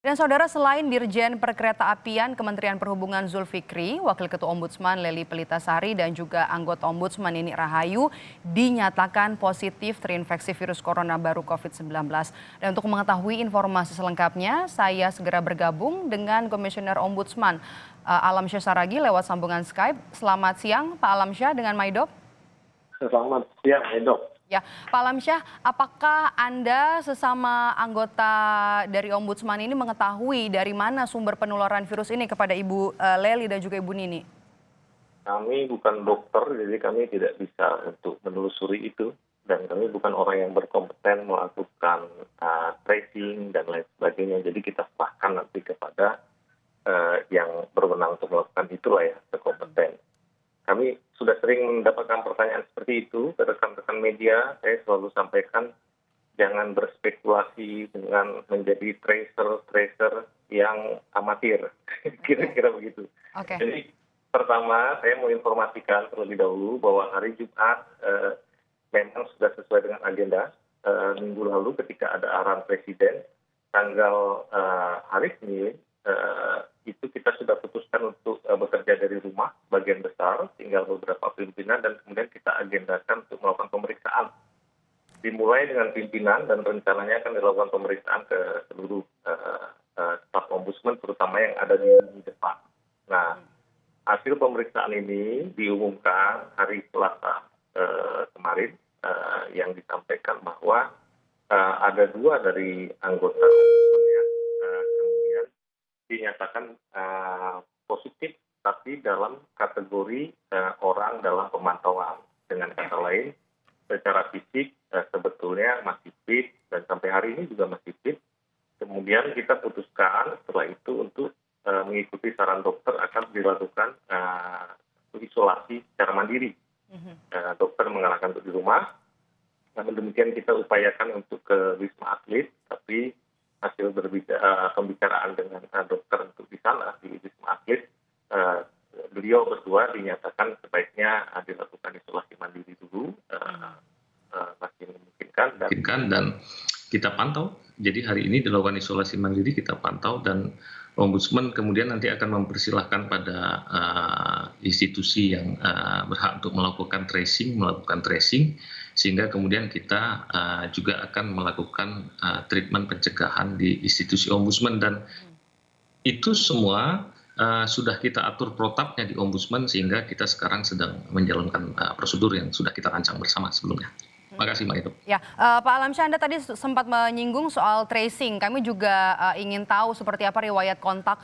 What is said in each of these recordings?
Dan saudara, selain Dirjen Perkeretaapian Kementerian Perhubungan Zulfikri, Wakil Ketua Ombudsman Lely Pelitasari dan juga anggota Ombudsman Nini Rahayu dinyatakan positif terinfeksi virus corona baru COVID-19. Dan untuk mengetahui informasi selengkapnya, saya segera bergabung dengan Komisioner Ombudsman Alamsyah Saragi lewat sambungan Skype. Selamat siang Pak Alamsyah dengan Maidop. Selamat siang, Maidop. Ya, Pak Alamsyah, apakah Anda sesama anggota dari Ombudsman ini mengetahui dari mana sumber penularan virus ini kepada Ibu Lely dan juga Ibu Nini? Kami bukan dokter, jadi kami tidak bisa untuk menelusuri itu. Dan kami bukan orang yang berkompeten melakukan tracing dan lain sebagainya. Jadi kita serahkan nanti kepada yang berwenang untuk melakukan itulah ya, berkompeten. Kami sudah sering mendapatkan pertanyaan seperti itu ke rekan-rekan media. Saya selalu sampaikan jangan berspekulasi dengan menjadi tracer yang amatir. Kira-kira begitu. Okay. Jadi pertama saya mau informasikan terlebih dahulu bahwa hari Jumat memang sudah sesuai dengan agenda minggu lalu ketika ada arahan Presiden tanggal hari Senin itu kita sudah putuskan untuk bekerja dari rumah bagian besar, tinggal beberapa pimpinan dan kemudian kita agendakan untuk melakukan pemeriksaan. Dimulai dengan pimpinan dan rencananya akan dilakukan pemeriksaan ke seluruh staf ombudsman terutama yang ada di depan. Nah, hasil pemeriksaan ini diumumkan hari Selasa kemarin yang disampaikan bahwa ada 2 dari anggota ombudsman yang kemudian dinyatakan positif tapi dalam kategori orang dalam pemantauan. Dengan kata lain, secara fisik sebetulnya masih fit dan sampai hari ini juga masih fit. Kemudian kita putuskan setelah itu untuk mengikuti saran dokter akan dilakukan isolasi secara mandiri. Dokter mengarahkan untuk di rumah. Namun demikian kita upayakan untuk ke Wisma Atlet, tapi hasil pembicaraan dengan dokter untuk di sana di Wisma Atlet, beliau berdua dinyatakan sebaiknya dilakukan isolasi mandiri dulu, masih memungkinkan dan kita pantau. Jadi hari ini dilakukan isolasi mandiri, kita pantau dan Ombudsman kemudian nanti akan mempersilahkan pada institusi yang berhak untuk melakukan tracing, sehingga kemudian kita juga akan melakukan treatment pencegahan di institusi Ombudsman dan itu semua sudah kita atur protapnya di Ombudsman sehingga kita sekarang sedang menjalankan prosedur yang sudah kita rancang bersama sebelumnya. Terima kasih, Mbak Itu. Ya, Pak Alamsyah, Anda tadi sempat menyinggung soal tracing. Kami juga ingin tahu seperti apa riwayat kontak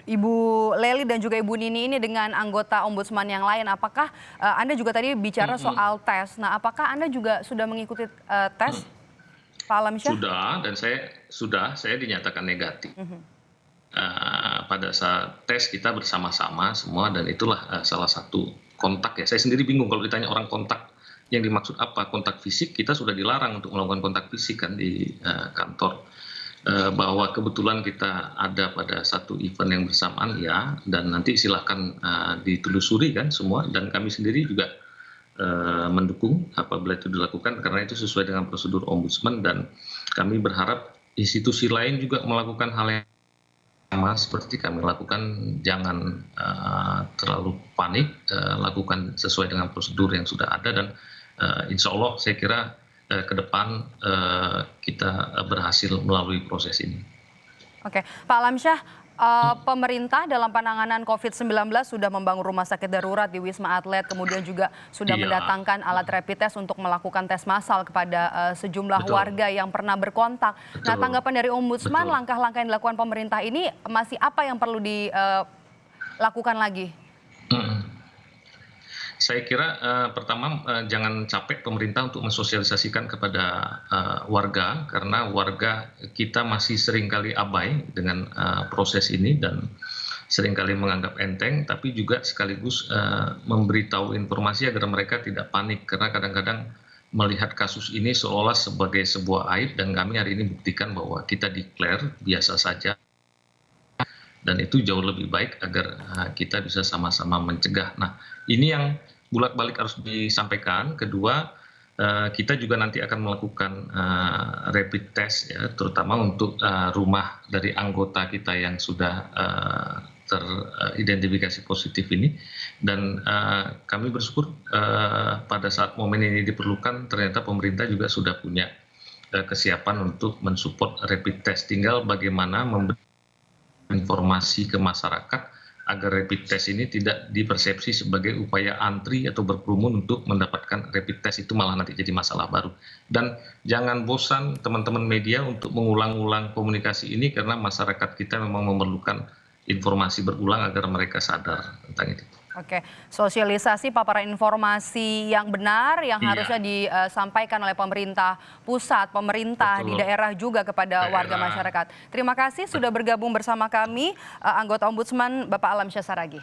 Ibu Lely dan juga Ibu Nini ini dengan anggota Ombudsman yang lain. Apakah Anda juga tadi bicara soal tes? Nah, apakah Anda juga sudah mengikuti tes, Pak Alamsyah? Sudah, dan saya dinyatakan negatif. Pada saat tes kita bersama-sama semua dan itulah salah satu kontak ya. Saya sendiri bingung kalau ditanya orang kontak yang dimaksud apa, kontak fisik. Kita sudah dilarang untuk melakukan kontak fisik kan di kantor, bahwa kebetulan kita ada pada satu event yang bersamaan ya, dan nanti silahkan ditelusuri kan semua, dan kami sendiri juga mendukung apabila itu dilakukan karena itu sesuai dengan prosedur Ombudsman dan kami berharap institusi lain juga melakukan hal yang sama seperti kami lakukan. Jangan terlalu panik, lakukan sesuai dengan prosedur yang sudah ada dan insya Allah saya kira ke depan kita berhasil melalui proses ini. Oke, Pak Alamsyah, pemerintah dalam penanganan COVID-19 sudah membangun rumah sakit darurat di Wisma Atlet, kemudian juga sudah mendatangkan alat rapid test untuk melakukan tes massal kepada sejumlah warga yang pernah berkontak. Nah, tanggapan dari Ombudsman, langkah-langkah yang dilakukan pemerintah ini masih apa yang perlu dilakukan lagi? Saya kira pertama jangan capek pemerintah untuk mensosialisasikan kepada warga karena warga kita masih seringkali abai dengan proses ini dan seringkali menganggap enteng, tapi juga sekaligus memberitahu informasi agar mereka tidak panik karena kadang-kadang melihat kasus ini seolah sebagai sebuah aib dan kami hari ini buktikan bahwa kita declare biasa saja dan itu jauh lebih baik agar kita bisa sama-sama mencegah. Nah, ini yang bolak-balik harus disampaikan. Kedua, kita juga nanti akan melakukan rapid test ya, terutama untuk rumah dari anggota kita yang sudah teridentifikasi positif ini, dan kami bersyukur pada saat momen ini diperlukan ternyata pemerintah juga sudah punya kesiapan untuk mensupport rapid test. Tinggal bagaimana memberi informasi ke masyarakat agar rapid test ini tidak dipersepsi sebagai upaya antri atau berkerumun untuk mendapatkan rapid test, itu malah nanti jadi masalah baru. Dan jangan bosan teman-teman media untuk mengulang-ulang komunikasi ini, karena masyarakat kita memang memerlukan informasi berulang agar mereka sadar tentang itu. Oke, sosialisasi paparan informasi yang benar yang harusnya disampaikan oleh pemerintah pusat, pemerintah di daerah juga kepada warga masyarakat. Terima kasih sudah bergabung bersama kami, anggota Ombudsman Bapak Alamsyah Saragih.